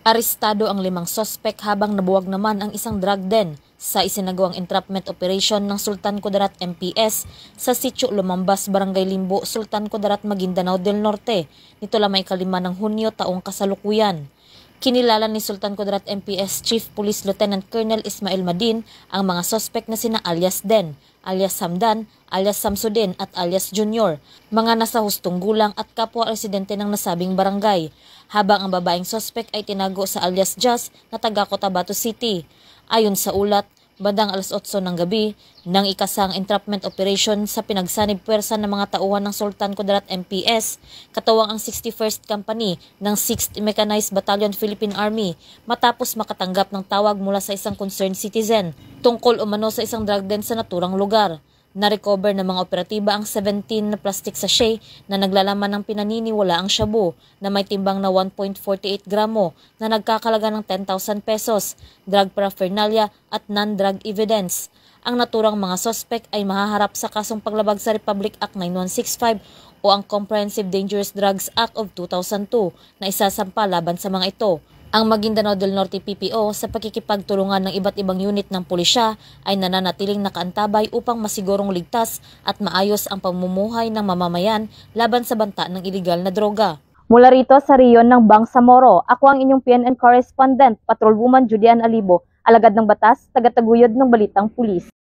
Arestado ang 5 sospek habang nabuwag naman ang isang drug den sa isinagawang entrapment operation ng Sultan Kudarat MPS sa Sitio Lumambas, Barangay Limbo, Sultan Kudarat, Maguindanao del Norte. Nito lamang ikalima ng Hunyo taong kasalukuyan. Kinilala ni Sultan Kudarat MPS Chief Police Lieutenant Colonel Ismail Madin ang mga sospek na sina alias Den, alias Hamdan, alias Samsudin at alias Junior, mga nasa hustong gulang at kapwa residente ng nasabing barangay, habang ang babaeng sospek ay tinago sa alias Jazz na taga Cotabato City. Ayon sa ulat, bandang alas 8 ng gabi, nang ikasang entrapment operation sa pinagsanib puwersa ng mga tauhan ng Sultan Kudarat MPS, katuwang ang 61st Company ng 6th Mechanized Battalion Philippine Army, matapos makatanggap ng tawag mula sa isang concerned citizen tungkol umano sa isang drug den sa naturang lugar. Na-recover ng mga operatiba ang 17 na plastic sachet na naglalaman ng pinaniniwalaang shabu na may timbang na 1.48 gramo na nagkakalaga ng 10,000 pesos, drug paraphernalia at non-drug evidence. Ang naturang mga sospek ay mahaharap sa kasong paglabag sa Republic Act 9165 o ang Comprehensive Dangerous Drugs Act of 2002 na isasampa laban sa mga ito. Ang Maguindanao del Norte PPO sa pakikipagtulungan ng iba't ibang unit ng pulisya ay nananatiling nakaantabay upang masigurong ligtas at maayos ang pamumuhay ng mamamayan laban sa banta ng iligal na droga. Mula rito sa riyon ng Bangsamoro, ako ang inyong PNN correspondent, Patrolwoman Julian Alibo, alagad ng batas, tagataguyod ng Balitang Pulis.